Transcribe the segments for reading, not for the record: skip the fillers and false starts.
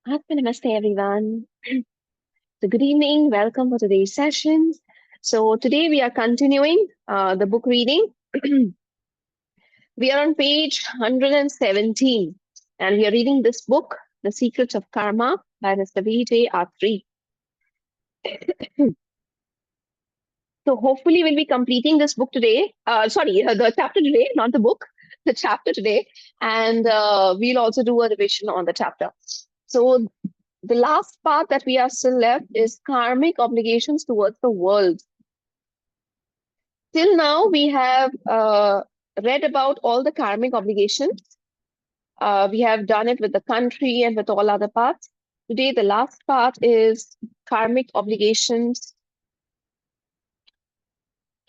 Namaste, everyone. So, good evening. Welcome for today's session. So, today we are continuing the book reading. We are on page 117, and we are reading this book, The Secrets of Karma, by Mr. V.J. Atri. So, hopefully, we'll be completing this book today. The chapter today, not the book, the chapter today. And we'll also do a revision on the chapter. So, the last part that we are still left is karmic obligations towards the world. Till now, we have read about all the karmic obligations. We have done it with the country and with all other parts. Today, the last part is karmic obligations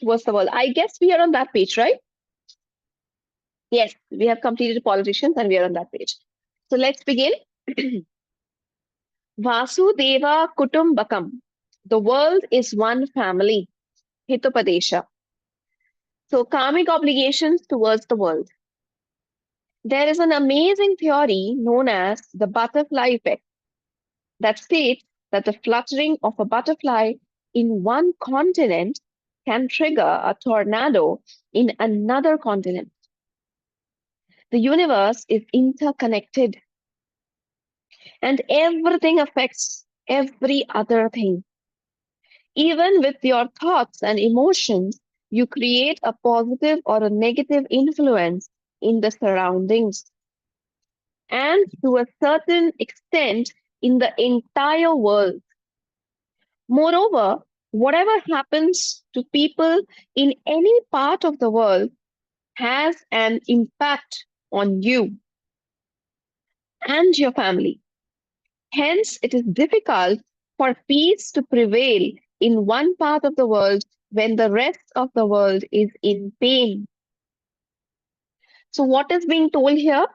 towards the world. I guess we are on that page, right? Yes, we have completed politicians and we are on that page. So let's begin. Vasudeva Kutumbakam. The world is one family. Hitopadesha. So karmic obligations towards the world. There is an amazing theory known as the butterfly effect that states that the fluttering of a butterfly in one continent can trigger a tornado in another continent. The universe is interconnected and everything affects every other thing. Even with your thoughts and emotions, you create a positive or a negative influence in the surroundings. And to a certain extent, in the entire world. Moreover, whatever happens to people in any part of the world has an impact on you and your family. Hence, it is difficult for peace to prevail in one part of the world when the rest of the world is in pain. So, what is being told here?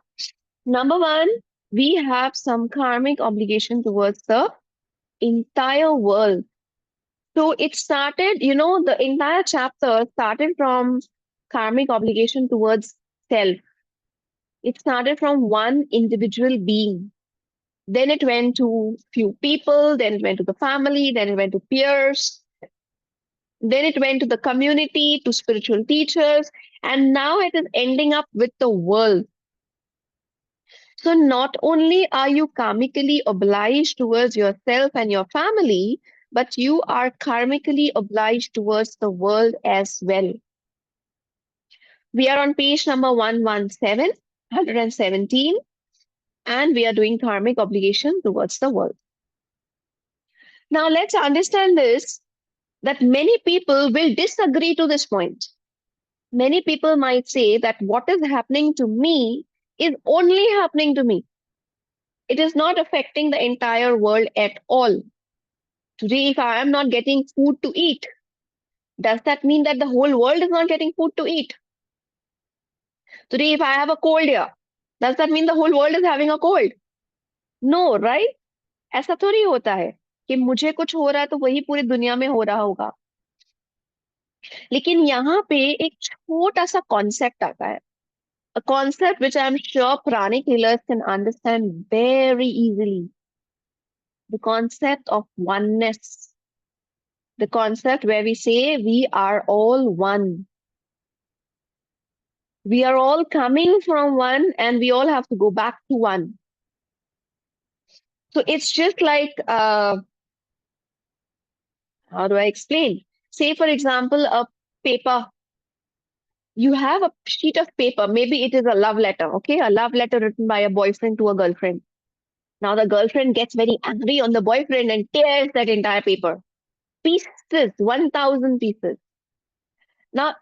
Number one, we have some karmic obligation towards the entire world. So it started, the entire chapter started from karmic obligation towards self. It started from one individual being. Then it went to few people, then it went to the family, then it went to peers, then it went to the community, to spiritual teachers, and now it is ending up with the world. So not only are you karmically obliged towards yourself and your family, but you are karmically obliged towards the world as well. We are on page number 117, 117, and we are doing karmic obligation towards the world. Now let's understand this, that many people will disagree to this point. Many people might say that what is happening to me is only happening to me. It is not affecting the entire world at all. Today, if I am not getting food to eat, does that mean that the whole world is not getting food to eat? Today, if I have a cold here, does that mean the whole world is having a cold? No, right? ऐसा थोड़ी होता है कि मुझे कुछ हो रहा है तो वही पूरी दुनिया में हो रहा होगा. लेकिन यहाँ पे एक छोटा सा कॉन्सेप्ट आता है. A concept which I'm sure pranic healers can understand very easily. The concept of oneness. The concept where we say we are all one. We are all coming from one and we all have to go back to one. So it's just like, how do I explain? Say, for example, a paper. You have a sheet of paper. Maybe it is a love letter, okay? A love letter written by a boyfriend to a girlfriend. Now the girlfriend gets very angry on the boyfriend and tears that entire paper. Pieces, 1,000 pieces. Now,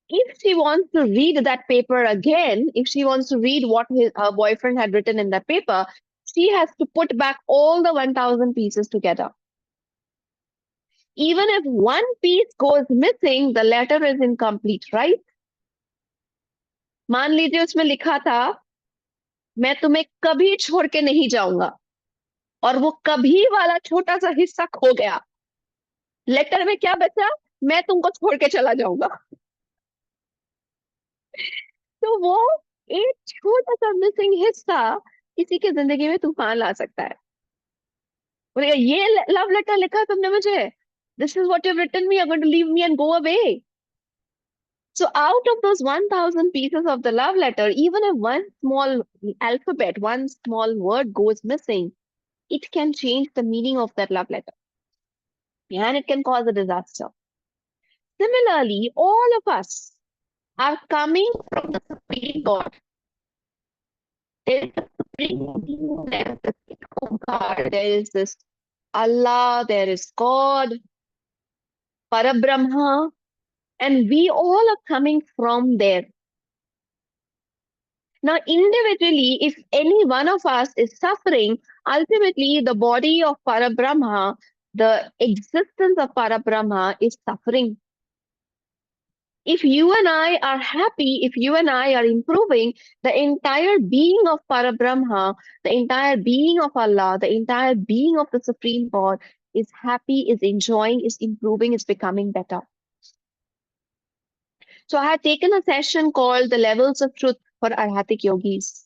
if she wants to read that paper again, if she wants to read what her boyfriend had written in that paper, she has to put back all the 1,000 pieces together. Even if one piece goes missing, the letter is incomplete, right? मान लीजिए उसमें लिखा था मैं तुम्हें कभी छोड़ के नहीं जाऊंगा और वो कभी वाला छोटा सा हिस्सा खो गया. लेटर में क्या बचा? मैं तुमको छोड़ के चला जाऊंगा. तो वो एक छोटा सा मिसिंग हिस्सा किसी की जिंदगी में तूफान ला सकता है. बोलेगा ये लव लेटर लिखा तुमने मुझे, this is what you have written me, you are going to leave me and go away. So out of those 1000 pieces of the love letter, even if one small alphabet, one small word goes missing, it can change the meaning of that love letter, and it can cause a disaster. Similarly, all of us are coming from the Supreme God. There is a Supreme Being, there is this Omkar, there is this Allah, there is God, Parabrahma, and we all are coming from there. Now, individually, if any one of us is suffering, ultimately the body of Parabrahma, the existence of Parabrahma is suffering. If you and I are happy, if you and I are improving, the entire being of Parabrahma, the entire being of Allah, the entire being of the Supreme God is happy, is enjoying, is improving, is becoming better. So I had taken a session called The Levels of Truth for Arhatic Yogis.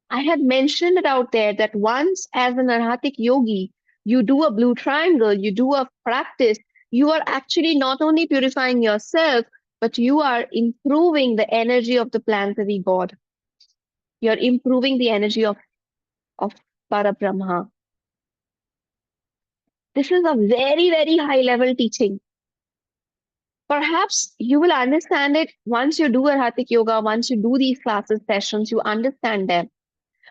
I had mentioned it out there that once as an Arhatic yogi, you do a blue triangle, you do a practice, you are actually not only purifying yourself, but you are improving the energy of the planetary God. You're improving the energy of Parabrahma. This is a very, very high level teaching. Perhaps you will understand it once you do Arhatic yoga, once you do these classes, sessions, you understand them.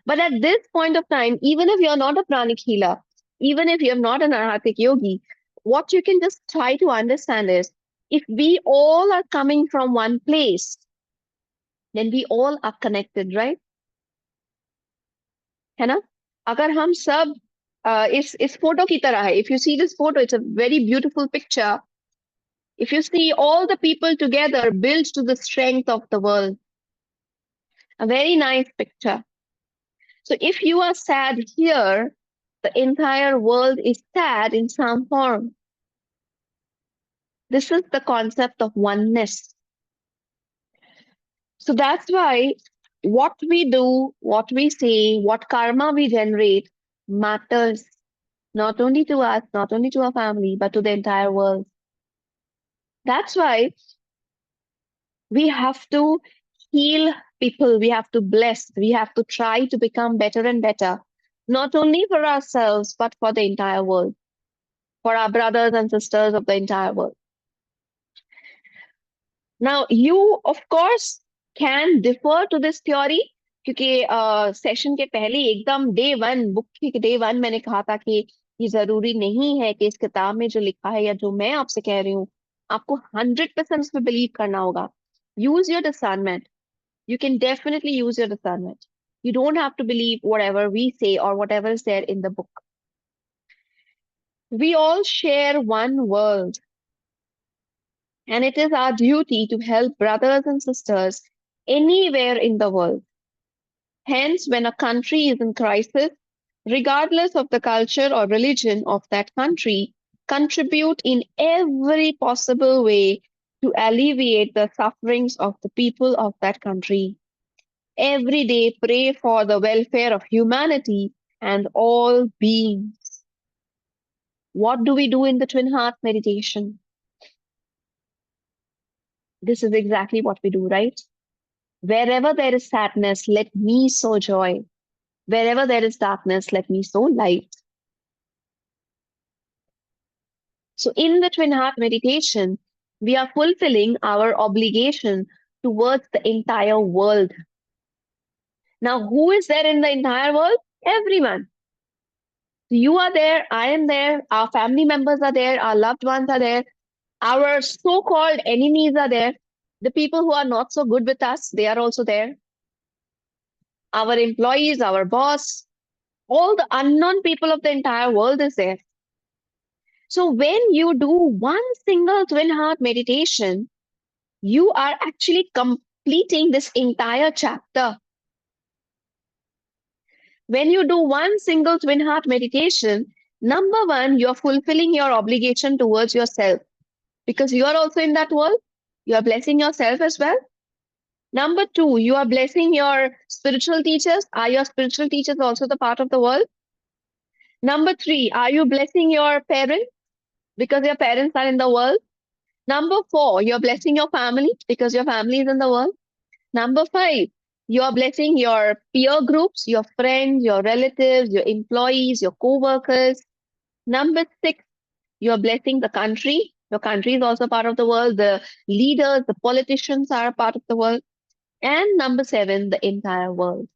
But at this point of time, even if you're not a pranic healer, even if you're not an arhatic yogi, what you can just try to understand is if we all are coming from one place, then we all are connected, right? है ना? अगर हम सब इस photo की तरह है, if you see this photo, it's a very beautiful picture. If you see all the people together built to the strength of the world, a very nice picture. So if you are sad here, the entire world is sad in some form. This is the concept of oneness. So that's why what we do, what we say, what karma we generate matters not only to us, not only to our family, but to the entire world. That's why we have to heal people, we have to bless, we have to try to become better and better, not only for ourselves, but for the entire world, for our brothers and sisters of the entire world. Now, you, of course, can differ to this theory क्योंकि session के पहले एकदम day 1 book के day 1 मैंने कहा था कि ये जरूरी नहीं है कि इस किताब में जो लिखा है या जो मैं आपसे कह रही हूँ आपको 100% उसमें बिलीव करना होगा. Use your discernment. You can definitely use your discernment. You don't have to believe whatever we say or whatever is there in the book. We all share one world. And it is our duty to help brothers and sisters anywhere in the world. Hence, when a country is in crisis, regardless of the culture or religion of that country, contribute in every possible way to alleviate the sufferings of the people of that country. Every day, pray for the welfare of humanity and all beings. What do we do in the Twin Heart meditation? This is exactly what we do, right? Wherever there is sadness, let me sow joy. Wherever there is darkness, let me sow light. So, in the Twin Heart meditation, we are fulfilling our obligation towards the entire world. Now, who is there in the entire world? Everyone. You are there, I am there, our family members are there, our loved ones are there, our so called enemies are there, the people who are not so good with us, they are also there. Our employees, our boss, all the unknown people of the entire world is there. So when you do one single twin heart meditation, you are actually completing this entire chapter. When you do one single twin heart meditation, number one, you're fulfilling your obligation towards yourself because you are also in that world. You are blessing yourself as well. Number two, you are blessing your spiritual teachers. Are your spiritual teachers also the part of the world? Number three, are you blessing your parents because your parents are in the world? Number four, you're blessing your family because your family is in the world. Number five, you're blessing your peer groups, your friends, your relatives, your employees, your co-workers. Number six, you're blessing the country. Your country is also part of the world. The leaders, the politicians are a part of the world. And number seven, the entire world.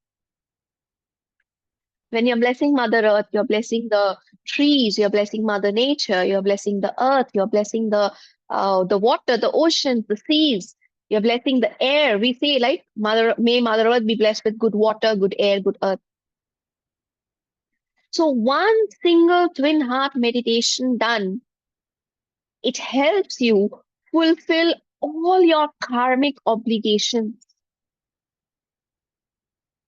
When you're blessing Mother Earth, you're blessing the trees, you're blessing Mother Nature, you're blessing the earth, you're blessing the water, the oceans, the seas. You're blessing the air. We say, like, may Mother Earth be blessed with good water, good air, good earth. So one single twin heart meditation done, it helps you fulfill all your karmic obligations.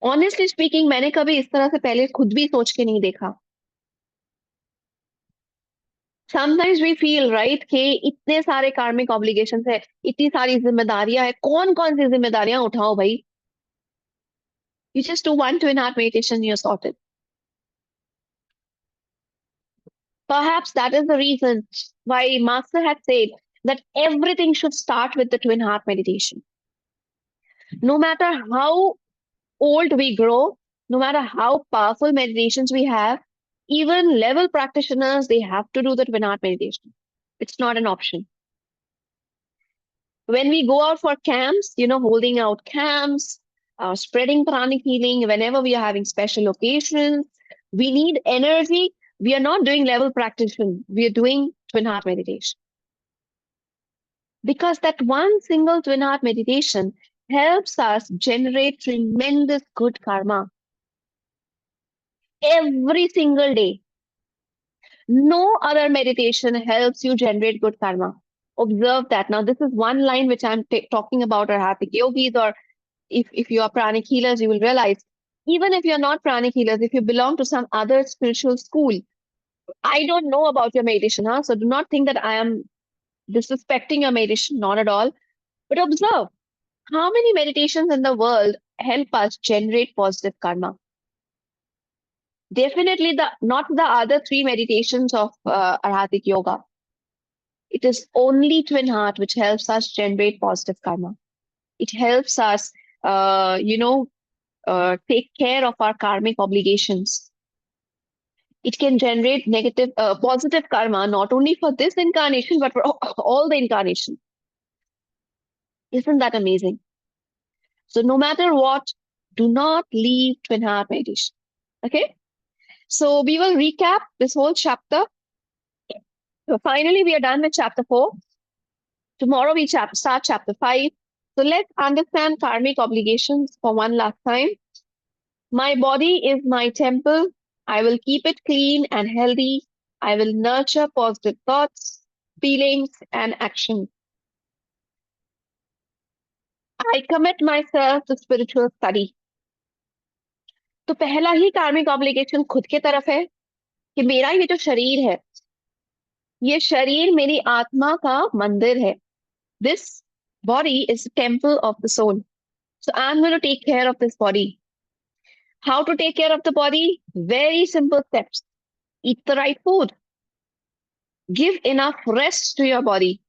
Honestly speaking, मैंने कभी इस तरह से पहले खुद भी सोच के नहीं देखा. समटाइम्स वी फील राइट कि इतने सारे कार्मिक ऑब्लिगेशंस है, इतनी सारी जिम्मेदारियां है, कौन कौन सी जिम्मेदारियां उठाओ भाई. You just do 1 2.5 meditation, you're sorted. Perhaps that is the reason why Master had said that everything should start with the twin heart meditation. No matter how old we grow, no matter how powerful meditations we have, even level practitioners, they have to do the twin heart meditation. It's not an option. When we go out for camps, holding out camps, spreading pranic healing, whenever we are having special occasions, we need energy. We are not doing level practitioner. We are doing twin heart meditation. Because that one single twin heart meditation helps us generate tremendous good karma every single day. No other meditation helps you generate good karma. Observe that. Now, this is one line which I'm talking about Arhatic yogis, or if you are pranic healers, you will realize, even if you're not pranic healers, if you belong to some other spiritual school, I don't know about your meditation, huh? So do not think that I am disrespecting your meditation, not at all. But observe how many meditations in the world help us generate positive karma. Definitely not the other three meditations of Arhatic yoga. It is only twin heart which helps us generate positive karma. It helps us, take care of our karmic obligations. It can generate positive karma, not only for this incarnation, but for all the incarnations. Isn't that amazing? So no matter what, do not leave twin heart meditation. Okay? So we will recap this whole chapter. So finally, we are done with chapter 4. Tomorrow we start chapter 5. So let's understand karmic obligations for one last time. My body is my temple. I will keep it clean and healthy. I will nurture positive thoughts, feelings, and actions. I commit myself to spiritual study. तो पहला ही कार्मिक obligation खुद के तरफ है कि मेरा ये जो शरीर है, ये शरीर मेरी आत्मा का मंदिर है. This body is the temple of the soul. So I'm going to take care of this body. How to take care of the body? Very simple steps. Eat the right food. Give enough rest to your body.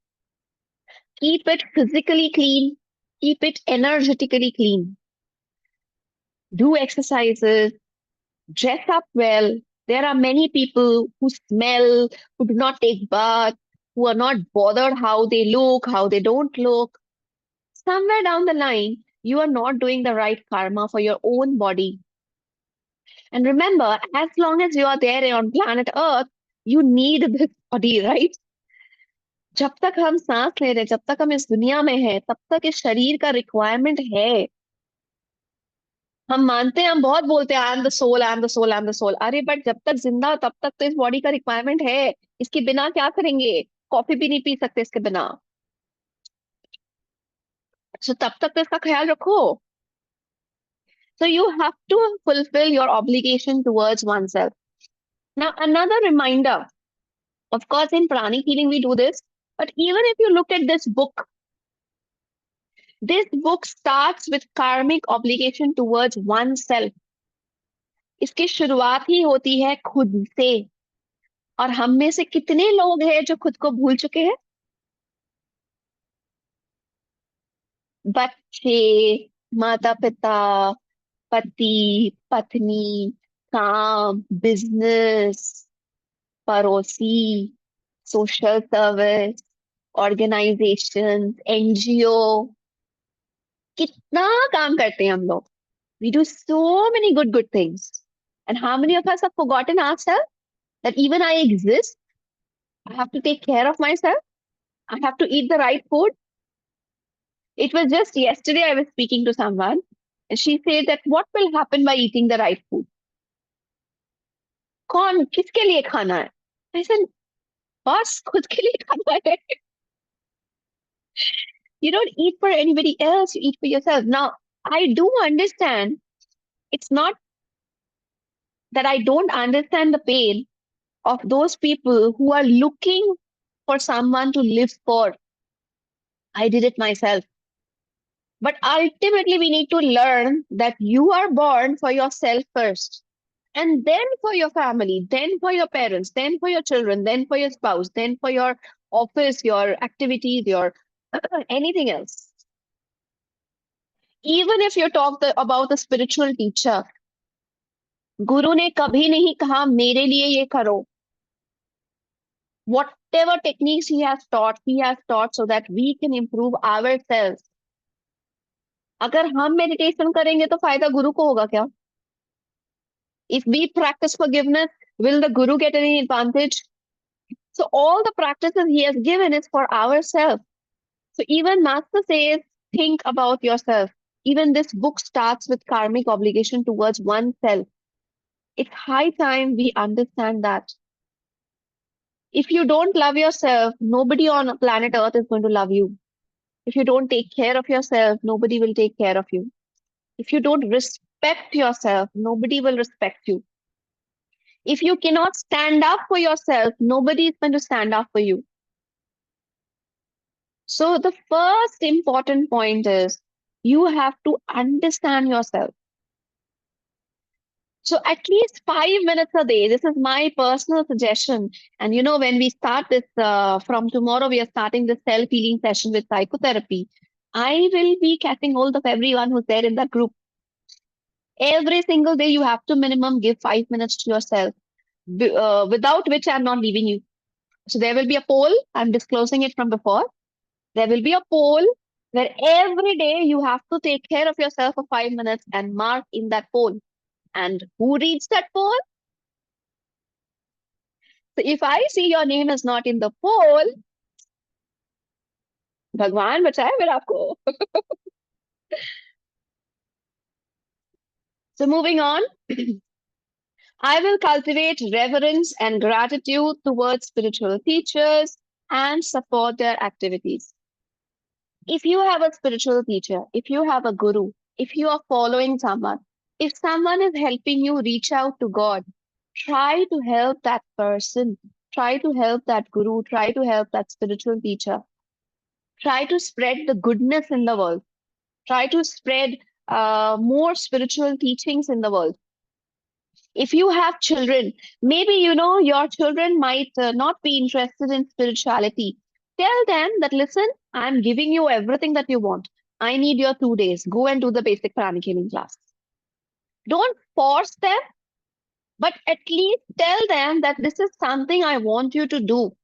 Keep it physically clean. Keep it energetically clean. Do exercises. Dress up well. There are many people who smell, who do not take bath, who are not bothered how they look, how they don't look. Somewhere down the line, you are not doing the right karma for your own body. And remember, as long as you are there on planet Earth, you need this body, right? जब तक हम सांस ले रहे हैं, जब तक हम इस दुनिया में हैं, तब तक इस शरीर का रिक्वायरमेंट है. हम मानते हैं, हम बहुत बोलते हैं I am the soul, I am the soul, I am the soul. अरे बट जब तक जिंदा, तब तक तो इस बॉडी का रिक्वायरमेंट है. इसके बिना क्या करेंगे? कॉफी भी नहीं पी सकते इसके बिना. So तब तक तो इसका ख्याल रखो. So you have to fulfill your obligation towards oneself. Now another reminder, of course in pranic healing we do this, but even if you look at this book starts with karmic obligation towards oneself. इसकी शुरुआत ही होती है खुद से। और हम में से कितने लोग हैं जो खुद को भूल चुके हैं? बच्चे, माता पिता, पति, पत्नी, काम, बिजनेस, पड़ोसी, सोशल सर्विस, ऑर्गेनाइजेशन, एनजीओ, कितना काम करते हैं हम लोग। We do so many good things. And how many of us have forgotten ourselves that even I exist? I have to take care of myself. I have to eat the right food. It was just yesterday I was speaking to someone and she said that what will happen by eating the right food? कौन किसके लिए खाना है? I said, बस खुद के लिए खाना है. You don't eat for anybody else, you eat for yourself. Now, I do understand. It's not that I don't understand the pain of those people who are looking for someone to live for. I did it myself. But ultimately, we need to learn that you are born for yourself first, and then for your family, then for your parents, then for your children, then for your spouse, then for your office, your activities, your anything else. Even if you talk about the spiritual teacher, गुरु ने कभी नहीं कहा मेरे लिए ये करो. Whatever techniques he has taught so that we can improve ourselves. अगर हम मेडिटेशन करेंगे तो फायदा गुरु को होगा क्या? If we practice forgiveness, will the guru get any advantage? So all the practices he has given is for ourselves. So even Master says, think about yourself. Even this book starts with karmic obligation towards oneself. It's high time we understand that. If you don't love yourself, nobody on planet Earth is going to love you. If you don't take care of yourself, nobody will take care of you. If you don't respect yourself, nobody will respect you. If you cannot stand up for yourself, nobody is going to stand up for you. So the first important point is you have to understand yourself. So at least 5 minutes a day. This is my personal suggestion. And when we start this from tomorrow, we are starting this self-healing session with psychotherapy. I will be catching hold of everyone who's there in that group. Every single day, you have to minimum give 5 minutes to yourself, without which I'm not leaving you. So there will be a poll. I'm disclosing it from before. There will be a poll where every day you have to take care of yourself for 5 minutes and mark in that poll. And who reads that poll? So if I see your name is not in the poll, भगवान बचाए फिर आपको. So moving on, I will cultivate reverence and gratitude towards spiritual teachers and support their activities. If you have a spiritual teacher, if you have a guru, if you are following someone, if someone is helping you reach out to God, try to help that person, try to help that guru, try to help that spiritual teacher. Try to spread the goodness in the world. Try to spread more spiritual teachings in the world. If you have children, maybe your children might not be interested in spirituality. Tell them that, listen, I'm giving you everything that you want. I need your 2 days. Go and do the basic pranic healing class. Don't force them, but at least tell them that this is something I want you to do.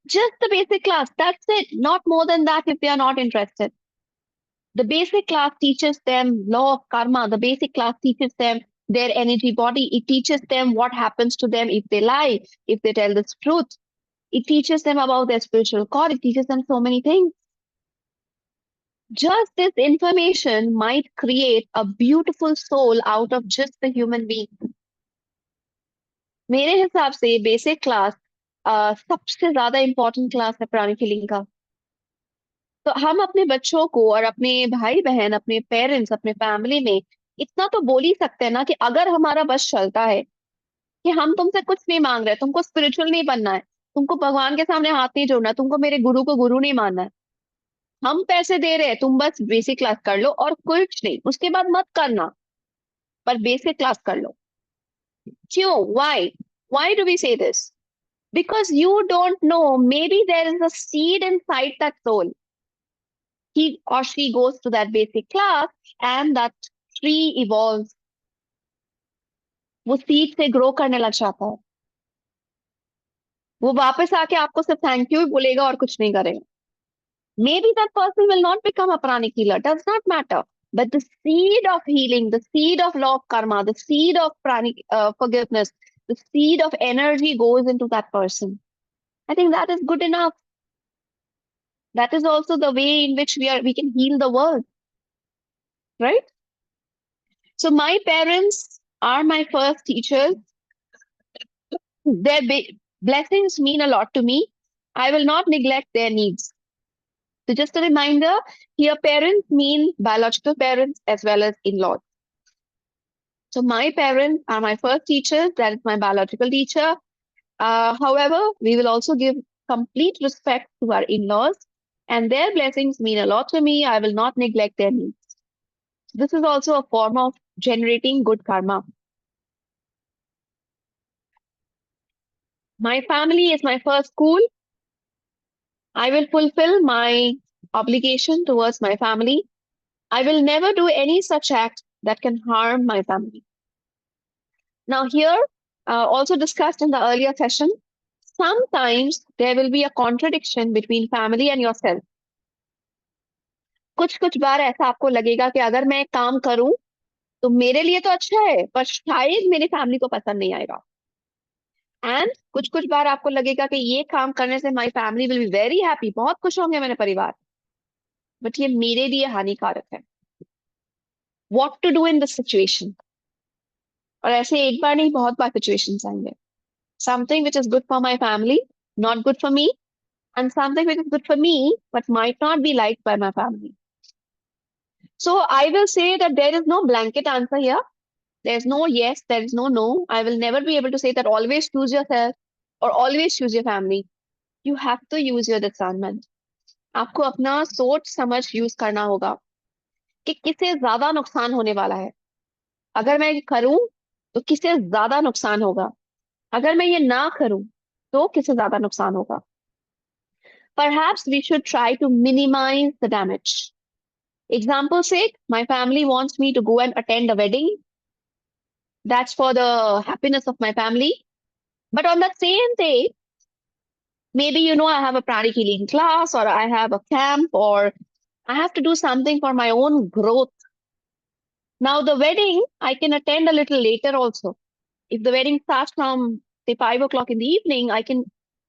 Just the basic class. That's it. Not more than that if they are not interested. The basic class teaches them law of karma. The basic class teaches them their energy body. It teaches them what happens to them if they lie, if they tell the truth. It teaches them about their spiritual core. It teaches them so many things. Just this information might create a beautiful soul out of just the human being. मेरे हिसाब से basic class सबसे ज्यादा important class है pranic healing का. तो हम अपने बच्चों को और अपने भाई बहन, अपने पेरेंट्स, अपने फैमिली में इतना तो बोल ही सकते हैं ना कि अगर हमारा बस चलता है कि हम तुमसे कुछ नहीं मांग रहे, तुमको स्पिरिचुअल नहीं बनना है, तुमको भगवान के सामने हाथ नहीं जोड़ना है, तुमको मेरे गुरु को गुरु नहीं मानना है, हम पैसे दे रहे हैं, तुम बस बेसिक क्लास कर लो और कुछ नहीं, उसके बाद मत करना. पर बेसिक क्लास कर लो. क्यों? Why do we say this? Because you don't know, maybe there is a seed inside that soul. He or she goes to that basic class and that tree evolves. वो seed से grow करने लग जाता है. वो वापस आके आपको सिर्फ थैंक यू ही बोलेगा और कुछ नहीं करेगा. Maybe that person will not become a pranic healer, does not matter. But the seed of healing, the seed of law of karma, the seed of pranic forgiveness, the seed of energy goes into that person. I think that is good enough. That is also the way in which we can heal the world, right? So my parents are my first teachers. Their blessings mean a lot to me. I will not neglect their needs. So just a reminder, here parents mean biological parents as well as in-laws. So my parents are my first teachers. That is my biological teacher. However, we will also give complete respect to our in-laws, and their blessings mean a lot to me. I will not neglect their needs. This is also a form of generating good karma. My family is my first school. I will fulfill my obligation towards my family. I will never do any such act that can harm my family. Now, here, also discussed in the earlier session, sometimes there will be a contradiction between family and yourself. कुछ कुछ बार ऐसा आपको लगेगा कि अगर मैं काम करूं तो मेरे लिए तो अच्छा है, पर शायद मेरी फैमिली को पसंद नहीं आएगा. एंड कुछ कुछ बार आपको लगेगा कि ये काम करने से my family will be very happy, बहुत खुश होंगे मेरे परिवार, बट ये मेरे लिए हानिकारक है. What to do in this situation? और ऐसे एक बार नहीं, बहुत बार सिचुएशंस आएंगे. Something which is good for my family, not good for me, and something which is good for me but might not be liked by my family. So I will say that there is no blanket answer here. There's no yes, there is no no. I will never be able to say that always choose yourself or always choose your family. You have to use your discernment. आपको अपना सोच समझ use करना होगा कि किसे ज्यादा नुकसान होने वाला है. अगर मैं करूं तो किसे ज्यादा नुकसान होगा, अगर मैं ये ना करूं तो किसे ज्यादा नुकसान होगा. Perhaps we should try to minimize the damage. Example sake, my family wants me to go and attend a wedding. That's for the happiness of my family. But on that same day, maybe I have a pranic healing class, or I have a camp, or I have to do something for my own growth. Now, the wedding, I can attend a little later also. If the wedding starts from, say, 5 o'clock in the evening, I can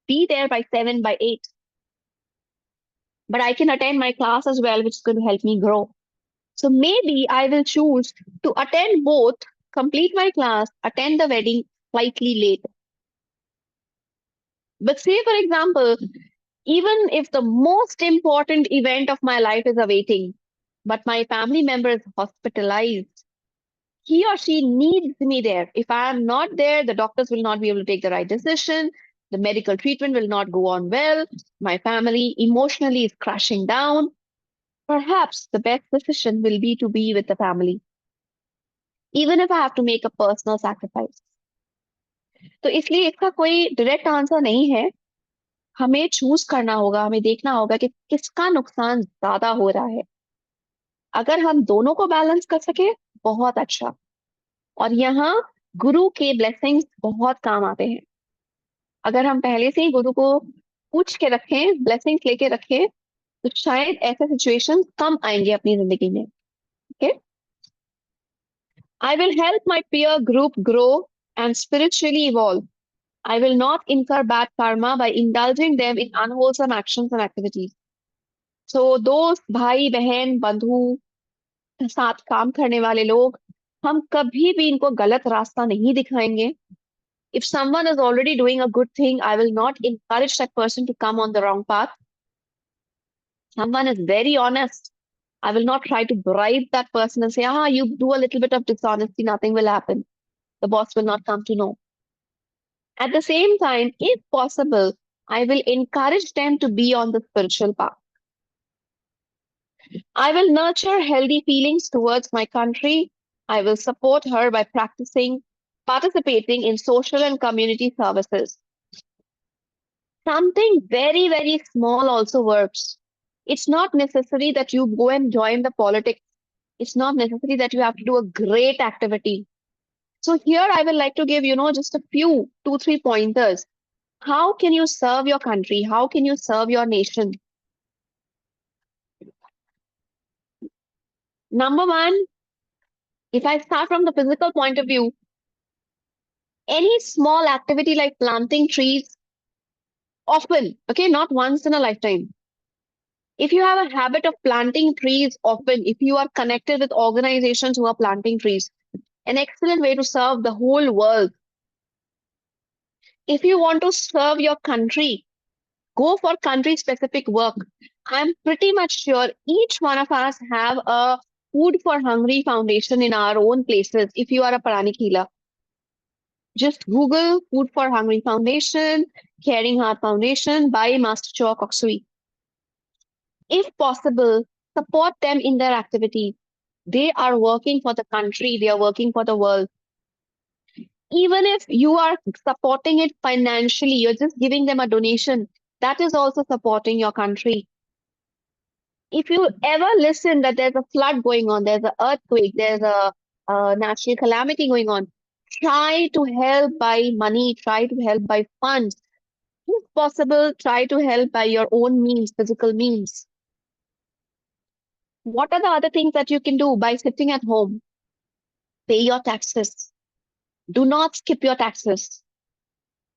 be there by 7, by 8. But I can attend my class as well, which is going to help me grow. So maybe I will choose to attend both, complete my class, attend the wedding slightly late. But say, for example, even if the most important event of my life is awaiting, but my family member is hospitalized, he or she needs me there. If I am not there, the doctors will not be able to take the right decision. The medical treatment will not go on well. My family emotionally is crashing down. Perhaps the best decision will be to be with the family, even if I have to make a personal sacrifice. तो इसलिए इसका कोई direct answer नहीं है. हमें choose करना होगा, हमें देखना होगा कि किसका नुकसान ज्यादा हो रहा है. अगर हम दोनों को बैलेंस कर सके, बहुत अच्छा. और यहाँ गुरु के ब्लेसिंग्स बहुत काम आते हैं. अगर हम पहले से ही गुरु को पूछ के रखें, ब्लेसिंग्स लेके रखें, तो शायद ऐसे सिचुएशन कम आएंगे अपनी जिंदगी में. Okay, I will help my peer group grow and spiritually evolve. I will not incur bad karma by indulging them in unwholesome actions and activities. So दोस्त, भाई बहन, बंधु, साथ काम करने वाले लोग, हम कभी भी इनको गलत रास्ता नहीं दिखाएंगे. If someone is already doing a good thing, I will not encourage that person to come on the wrong path. Someone is very honest, I will not try to bribe that person and say, you do a little bit of dishonesty, nothing will happen. The boss will not come to know. At the same time, if possible, I will encourage them to be on the spiritual path. I will nurture healthy feelings towards my country. I will support her by participating in social and community services. Something very, very small also works. It's not necessary that you go and join the politics. It's not necessary that you have to do a great activity. So here I will like to give, just a few, two, three pointers. How can you serve your country? How can you serve your nation? Number one, if I start from the physical point of view, any small activity like planting trees often, okay, not once in a lifetime. If you have a habit of planting trees often, if you are connected with organizations who are planting trees, an excellent way to serve the whole world. If you want to serve your country, go for country specific work. I'm pretty much sure each one of us have a Food for Hungry Foundation in our own places. If you are a Pranic healer, just Google Food for Hungry Foundation, Caring Heart Foundation by Master Choa Koksui. If possible, support them in their activity. They are working for the country, they are working for the world. Even if you are supporting it financially, you're just giving them a donation, that is also supporting your country. If you ever listen that there's a flood going on, there's an earthquake, there's a natural calamity going on, try to help by money, try to help by funds. If possible, try to help by your own means, physical means. What are the other things that you can do by sitting at home? Pay your taxes. Do not skip your taxes.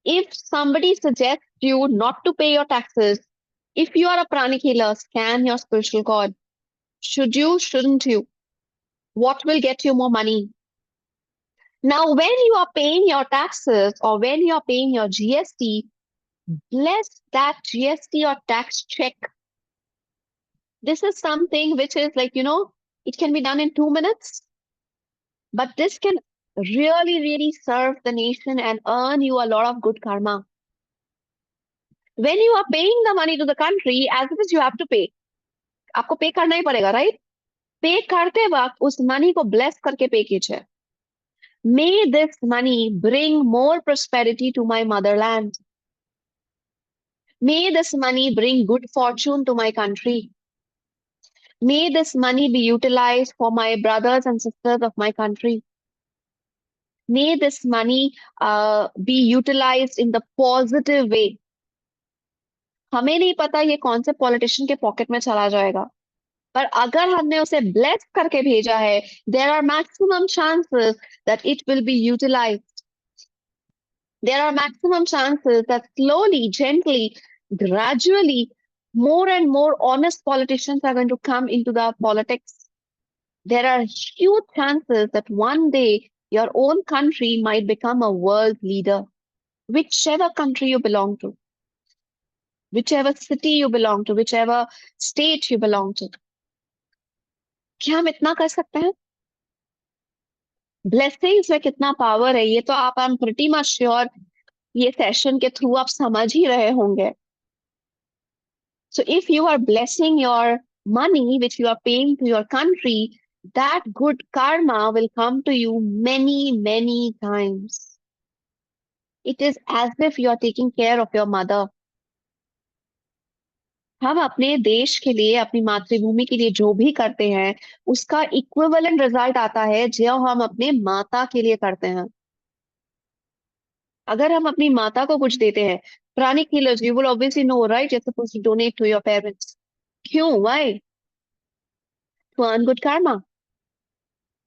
If somebody suggests you not to pay your taxes, if you are a pranic healer, scan your spiritual cord. Should you, shouldn't you? What will get you more money? Now, when you are paying your taxes or when you are paying your GST, bless that GST or tax check. This is something which is like, it can be done in 2 minutes, but this can really, really serve the nation and earn you a lot of good karma. When you are paying the money to the country, as it is you have to pay. आपको पे करना ही पड़ेगा, right? पे करते वक्त उस money को bless करके पे कीजिए. May this money bring more prosperity to my motherland. May this money bring good fortune to my country. May this money be utilized for my brothers and sisters of my country. May this money be utilized in the positive way. हमें नहीं पता ये कौन से politician के pocket में चला जाएगा, पर अगर हमने उसे ब्लेस करके भेजा है, there are maximum chances that it will be utilized. There are maximum chances that slowly, gently, gradually, more and more honest politicians are going to come into the politics. There are huge chances that one day your own country might become a world leader, whichever country you belong to, whichever city you belong to, whichever state you belong to. क्या हम इतना कर सकते हैं? Blessings में कितना power है ये तो आप I am pretty much sure ये सेशन के थ्रू आप समझ ही रहे होंगे. So if you are blessing your money, which you are paying to your country, that good karma will come to you many, many times. It is as if you are taking care of your mother. हम अपने देश के लिए, अपनी मातृभूमि के लिए जो भी करते हैं, उसका इक्विवेलेंट रिजल्ट आता है जो हम अपने माता के लिए करते हैं. अगर हम अपनी माता को कुछ देते हैं, pranic healers, you will obviously know, right? You're supposed to donate to your parents. क्यों? Why? To earn good karma.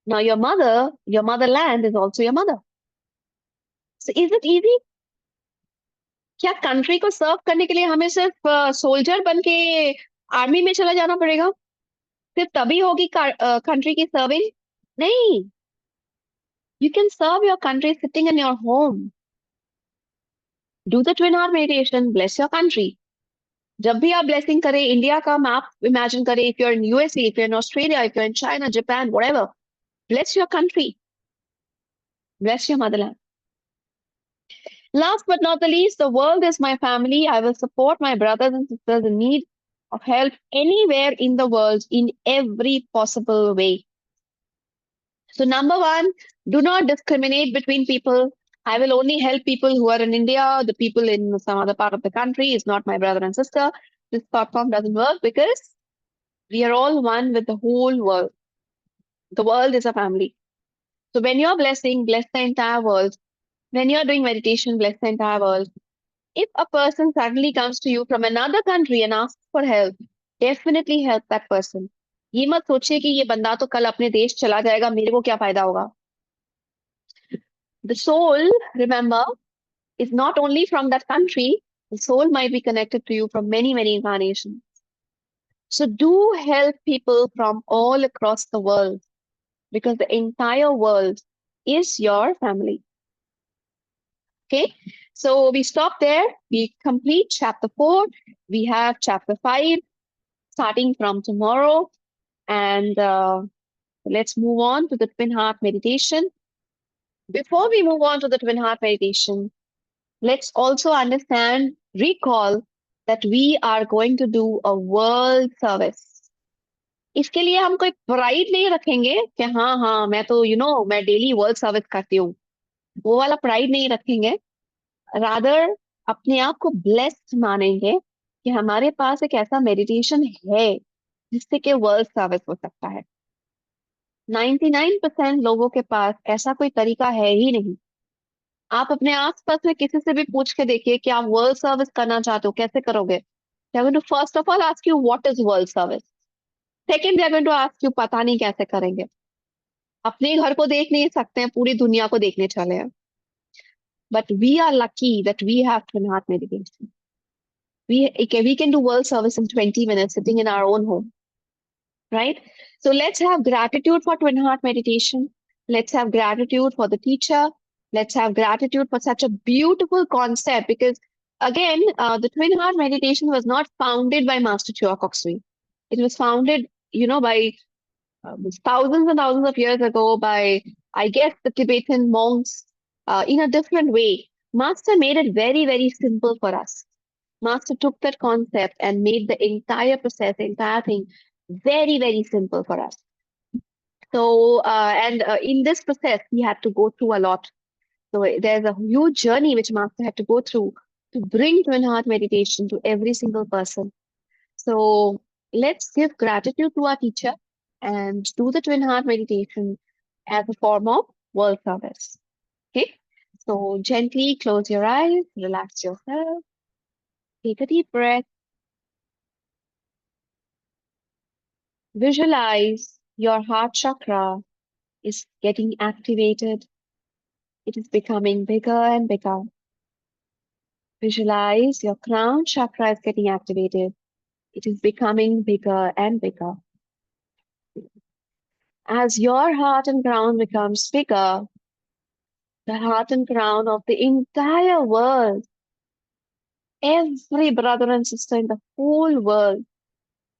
Now your mother, your motherland is also your mother. So is it easy? क्या country को सर्व करने के लिए हमें सिर्फ soldier बन के आर्मी में चला जाना पड़ेगा? सिर्फ तभी होगी कंट्री की सर्विंग? नहीं. You can serve your country sitting in your home. Do the twin heart meditation, bless your country. जब भी आप ब्लेसिंग करें, इंडिया का मैप इमेजिन करें. If you're in USA, if you're in Australia, if you're in China, Japan, whatever, bless your country, bless your motherland. Last but not the least, the world is my family. I will support my brothers and sisters in need of help anywhere in the world in every possible way. So, number one, do not discriminate between people. I will only help people who are in India. The people in some other part of the country is not my brother and sister. This platform doesn't work because we are all one with the whole world. The world is a family. So, when you're blessing, bless the entire world. When you're doing meditation, bless the entire world. If a person suddenly comes to you from another country and asks for help, definitely help that person. ये मत सोचिए कि ये बंदा तो कल अपने देश चला जाएगा, मेरे को क्या फायदा होगा. The soul, remember, is not only from that country. The soul might be connected to you from many, many incarnations. So do help people from all across the world because the entire world is your family. Okay, so we stop there. We complete chapter 4. We have chapter 5 starting from tomorrow. And let's move on to the twin heart meditation. Before we move on to the twin heart meditation, let's also understand, recall that we are going to do a world service. इसके लिए हम कोई pride नहीं रखेंगे कि हाँ हाँ मैं तो मैं डेली वर्ल्ड सर्विस करती हूँ. वो वाला प्राइड नहीं रखेंगे. रादर अपने आप को ब्लेस्ड मानेंगे कि हमारे पास एक ऐसा मेडिटेशन है जिससे कि वर्ल्ड सर्विस हो सकता है. 99% लोगों के पास ऐसा कोई तरीका है ही नहीं. आप अपने आसपास में किसी से भी पूछ के देखिए कि आप वर्ल्ड सर्विस करना चाहते हो, कैसे करोगे. They are going to first of all ask you what is world service. Second, they are going to ask you पता नहीं कैसे करेंगे. अपने घर को देख नहीं सकते हैं, पूरी दुनिया को देखने चले हैं. But we are lucky that we have twin heart meditation. We can do world service in 20 minutes sitting in our own home, right? So let's have gratitude for twin heart meditation. Let's have gratitude for the teacher. Let's have gratitude for such a beautiful concept because, again, the twin heart meditation was not founded by Master Chua Koksui. It was founded, by thousands and thousands of years ago by, I guess, the Tibetan monks in a different way. Master made it very, very simple for us. Master took that concept and made the entire process, the entire thing, very, very simple for us. So, and in this process, he had to go through a lot. So there's a huge journey which Master had to go through to bring twin heart meditation to every single person. So let's give gratitude to our teacher and do the twin heart meditation as a form of world service. Okay. So gently close your eyes, relax yourself, take a deep breath. Visualize your heart chakra is getting activated. It is becoming bigger and bigger. Visualize your crown chakra is getting activated. It is becoming bigger and bigger. As your heart and crown becomes bigger, the heart and crown of the entire world, every brother and sister in the whole world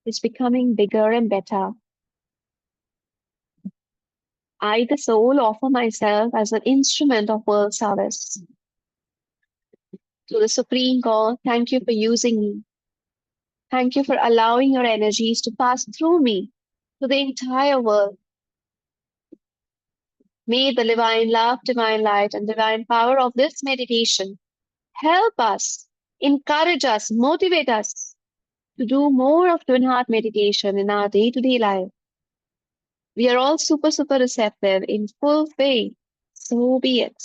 is becoming bigger and better. I, the soul, offer myself as an instrument of world service. To the Supreme God, thank you for using me. Thank you for allowing your energies to pass through me to the entire world. May the divine love, divine light, and divine power of this meditation help us, encourage us, motivate us to do more of twin heart meditation in our day-to-day life. We are all super, super receptive in full faith. So be it.